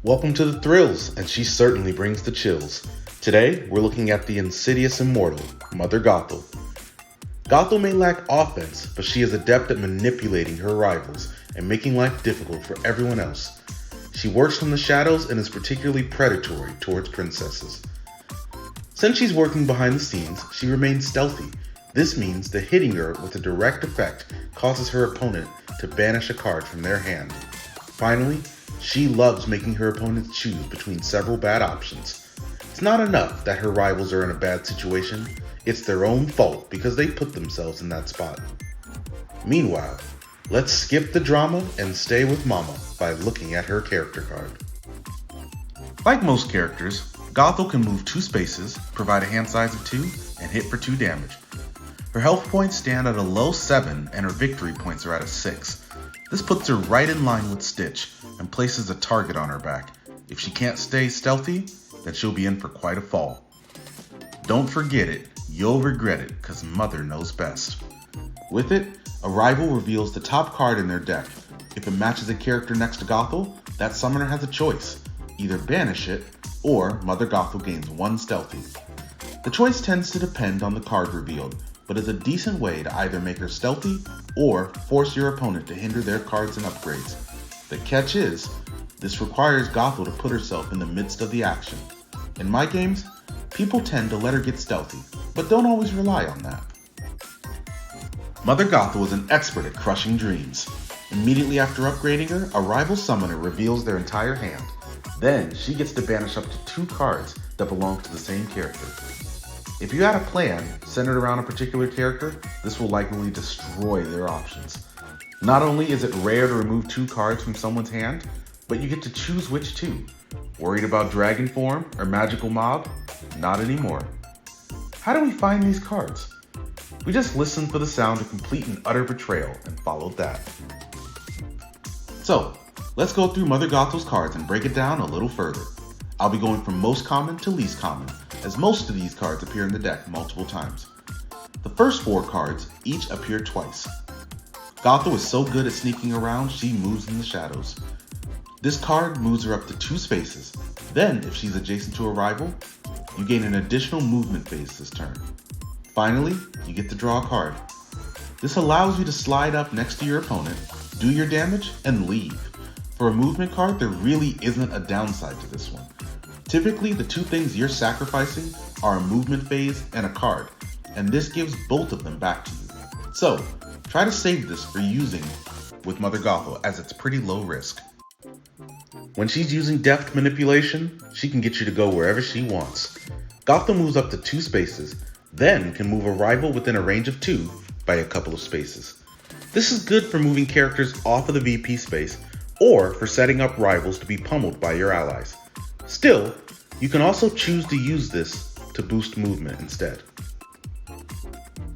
Welcome to the thrills, and she certainly brings the chills. Today, we're looking at the insidious immortal, Mother Gothel. Gothel may lack offense, but she is adept at manipulating her rivals and making life difficult for everyone else. She works from the shadows and is particularly predatory towards princesses. Since she's working behind the scenes, she remains stealthy. This means that hitting her with a direct effect causes her opponent to banish a card from their hand. Finally, she loves making her opponents choose between several bad options. It's not enough that her rivals are in a bad situation, it's their own fault because they put themselves in that spot. Meanwhile, let's skip the drama and stay with Mama by looking at her character card. Like most characters, Gothel can move 2 spaces, provide a hand size of 2, and hit for 2 damage. Her health points stand at a low 7 and her victory points are at a 6. This puts her right in line with Stitch and places a target on her back. If she can't stay stealthy, then she'll be in for quite a fall. Don't forget it, you'll regret it, cause Mother knows best. With it, a rival reveals the top card in their deck. If it matches a character next to Gothel, that summoner has a choice. Either banish it, or Mother Gothel gains 1 stealthy. The choice tends to depend on the card revealed, but is a decent way to either make her stealthy or force your opponent to hinder their cards and upgrades. The catch is, this requires Gothel to put herself in the midst of the action. In my games, people tend to let her get stealthy, but don't always rely on that. Mother Gothel is an expert at crushing dreams. Immediately after upgrading her, a rival summoner reveals their entire hand. Then she gets to banish up to 2 cards that belong to the same character. If you had a plan centered around a particular character, this will likely destroy their options. Not only is it rare to remove 2 cards from someone's hand, but you get to choose which 2. Worried about Dragon Form or Magical Mob? Not anymore. How do we find these cards? We just listened for the sound of complete and utter betrayal and followed that. So, let's go through Mother Gothel's cards and break it down a little further. I'll be going from most common to least common, as most of these cards appear in the deck multiple times. The first 4 cards each appear twice. Gothel is so good at sneaking around, she moves in the shadows. This card moves her up to 2 spaces. Then, if she's adjacent to a rival, you gain an additional movement phase this turn. Finally, you get to draw a card. This allows you to slide up next to your opponent, do your damage, and leave. For a movement card, there really isn't a downside to this one. Typically, the 2 things you're sacrificing are a movement phase and a card, and this gives both of them back to you. So, try to save this for using with Mother Gothel, as it's pretty low risk. When she's using deft manipulation, she can get you to go wherever she wants. Gothel moves up to 2 spaces, then can move a rival within a range of 2 by a couple of spaces. This is good for moving characters off of the VP space, or for setting up rivals to be pummeled by your allies. Still, you can also choose to use this to boost movement instead.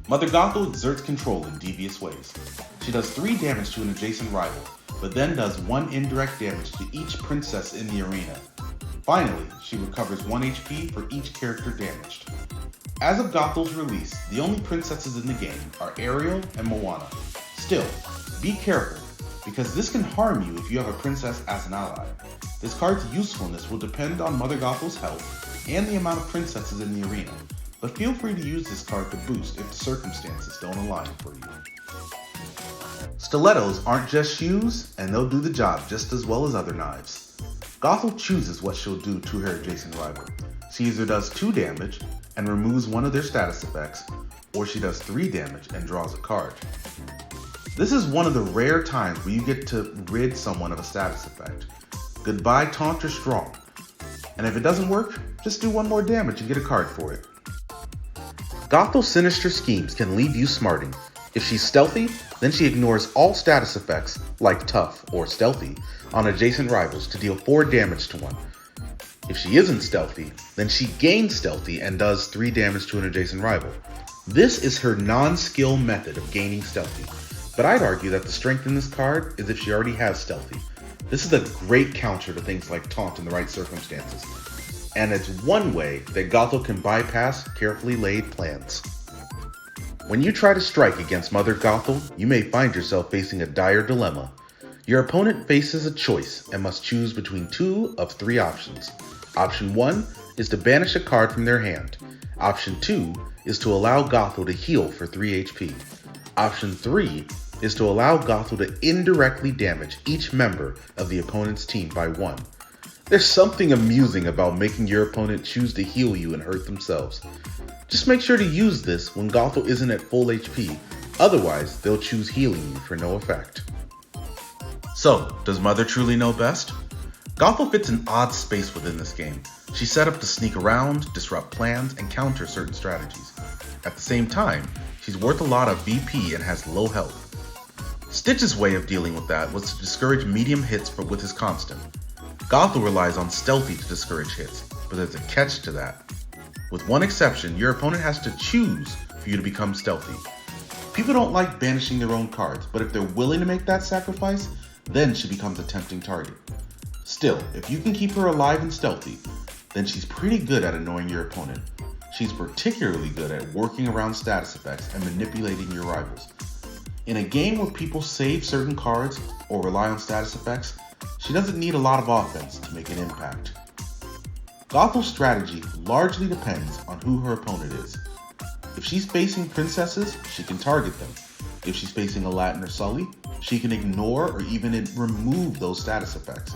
Mother Gothel exerts control in devious ways. She does 3 damage to an adjacent rival, but then does 1 indirect damage to each princess in the arena. Finally, she recovers 1 HP for each character damaged. As of Gothel's release, the only princesses in the game are Ariel and Moana. Still, be careful, because this can harm you if you have a princess as an ally. This card's usefulness will depend on Mother Gothel's health and the amount of princesses in the arena, but feel free to use this card to boost if the circumstances don't align for you. Stilettos aren't just shoes, and they'll do the job just as well as other knives. Gothel chooses what she'll do to her adjacent rival. She either does 2 damage and removes one of their status effects, or she does 3 damage and draws a card. This is one of the rare times where you get to rid someone of a status effect. Goodbye taunt or strong. And if it doesn't work, just do 1 more damage and get a card for it. Gothel's sinister schemes can leave you smarting. If she's stealthy, then she ignores all status effects, like tough or stealthy, on adjacent rivals to deal 4 damage to one. If she isn't stealthy, then she gains stealthy and does 3 damage to an adjacent rival. This is her non-skill method of gaining stealthy, but I'd argue that the strength in this card is if she already has stealthy. This is a great counter to things like taunt in the right circumstances, and it's one way that Gothel can bypass carefully laid plans. When you try to strike against Mother Gothel, you may find yourself facing a dire dilemma. Your opponent faces a choice and must choose between two of three options. Option 1 is to banish a card from their hand. Option 2 is to allow Gothel to heal for 3 HP. Option 3 is to allow Gothel to indirectly damage each member of the opponent's team by 1. There's something amusing about making your opponent choose to heal you and hurt themselves. Just make sure to use this when Gothel isn't at full HP, otherwise they'll choose healing you for no effect. So, does Mother truly know best? Gothel fits an odd space within this game. She's set up to sneak around, disrupt plans, and counter certain strategies. At the same time, she's worth a lot of VP and has low health. Stitch's way of dealing with that was to discourage medium hits with his constant. Gothel relies on stealthy to discourage hits, but there's a catch to that. With one exception, your opponent has to choose for you to become stealthy. People don't like banishing their own cards, but if they're willing to make that sacrifice, then she becomes a tempting target. Still, if you can keep her alive and stealthy, then she's pretty good at annoying your opponent. She's particularly good at working around status effects and manipulating your rivals. In a game where people save certain cards or rely on status effects, she doesn't need a lot of offense to make an impact. Gothel's strategy largely depends on who her opponent is. If she's facing princesses, she can target them. If she's facing Aladdin or Sully, she can ignore or even remove those status effects.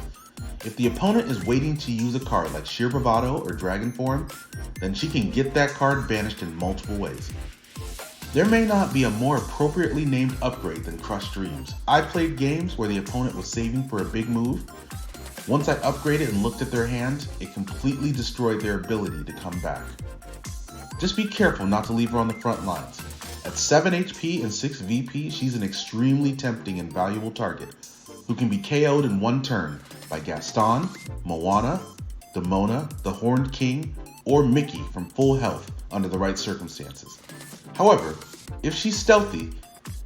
If the opponent is waiting to use a card like Sheer Bravado or Dragon Form, then she can get that card banished in multiple ways. There may not be a more appropriately named upgrade than Crushed Dreams. I played games where the opponent was saving for a big move. Once I upgraded and looked at their hand, it completely destroyed their ability to come back. Just be careful not to leave her on the front lines. At 7 HP and 6 VP, she's an extremely tempting and valuable target who can be KO'd in one turn by Gaston, Moana, Demona, the Horned King, or Mickey from full health under the right circumstances. However, if she's stealthy,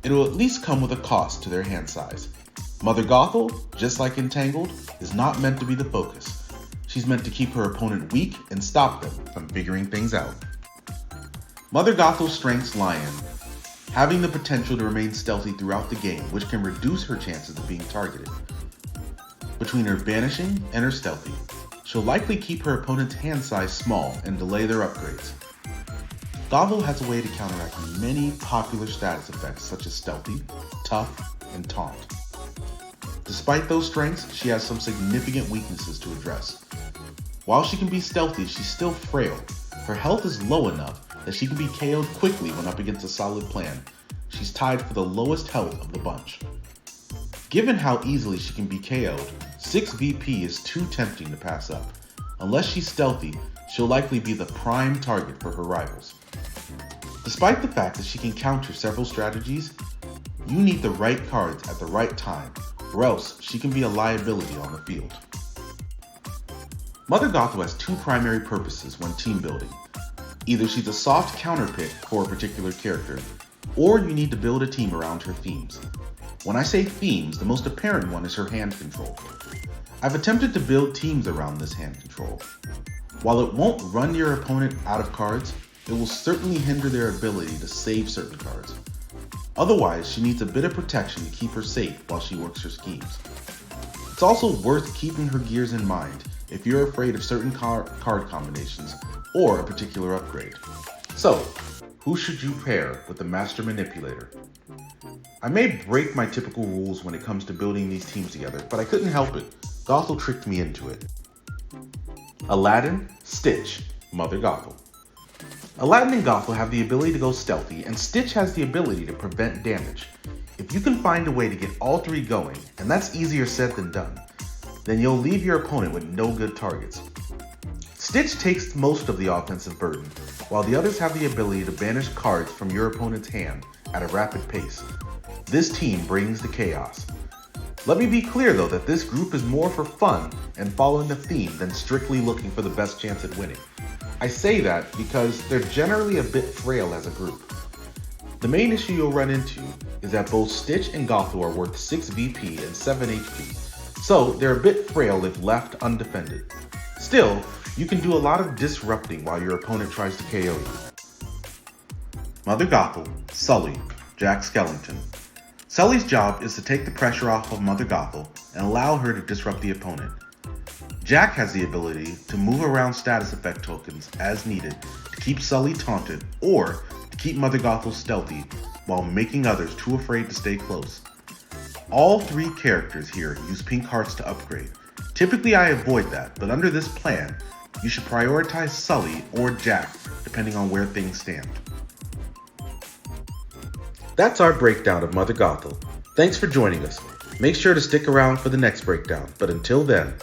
it'll at least come with a cost to their hand size. Mother Gothel, just like Entangled, is not meant to be the focus. She's meant to keep her opponent weak and stop them from figuring things out. Mother Gothel's strengths lie in having the potential to remain stealthy throughout the game, which can reduce her chances of being targeted. Between her banishing and her stealthy, she'll likely keep her opponent's hand size small and delay their upgrades. Gothel has a way to counteract many popular status effects such as stealthy, tough, and taunt. Despite those strengths, she has some significant weaknesses to address. While she can be stealthy, she's still frail. Her health is low enough that she can be KO'd quickly when up against a solid plan. She's tied for the lowest health of the bunch. Given how easily she can be KO'd, 6 VP is too tempting to pass up. Unless she's stealthy, she'll likely be the prime target for her rivals. Despite the fact that she can counter several strategies, you need the right cards at the right time, or else she can be a liability on the field. Mother Gothel has two primary purposes when team building. Either she's a soft counter pick for a particular character, or you need to build a team around her themes. When I say themes, the most apparent one is her hand control. I've attempted to build teams around this hand control. While it won't run your opponent out of cards, it will certainly hinder their ability to save certain cards. Otherwise, she needs a bit of protection to keep her safe while she works her schemes. It's also worth keeping her gears in mind if you're afraid of certain card combinations or a particular upgrade. So, who should you pair with the Master Manipulator? I may break my typical rules when it comes to building these teams together, but I couldn't help it. Gothel tricked me into it. Aladdin, Stitch, Mother Gothel. Aladdin and Gothel have the ability to go stealthy, and Stitch has the ability to prevent damage. If you can find a way to get all three going, and that's easier said than done, then you'll leave your opponent with no good targets. Stitch takes most of the offensive burden, while the others have the ability to banish cards from your opponent's hand at a rapid pace. This team brings the chaos. Let me be clear though that this group is more for fun and following a theme than strictly looking for the best chance at winning. I say that because they're generally a bit frail as a group. The main issue you'll run into is that both Stitch and Gothel are worth 6 VP and 7 HP, so they're a bit frail if left undefended. Still, you can do a lot of disrupting while your opponent tries to KO you. Mother Gothel, Sully, Jack Skellington. Sully's job is to take the pressure off of Mother Gothel and allow her to disrupt the opponent. Jack has the ability to move around status effect tokens as needed to keep Sully taunted or to keep Mother Gothel stealthy while making others too afraid to stay close. All three characters here use pink hearts to upgrade. Typically I avoid that, but under this plan, you should prioritize Sully or Jack depending on where things stand. That's our breakdown of Mother Gothel. Thanks for joining us. Make sure to stick around for the next breakdown, but until then,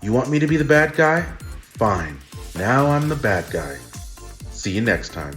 you want me to be the bad guy? Fine, now I'm the bad guy. See you next time.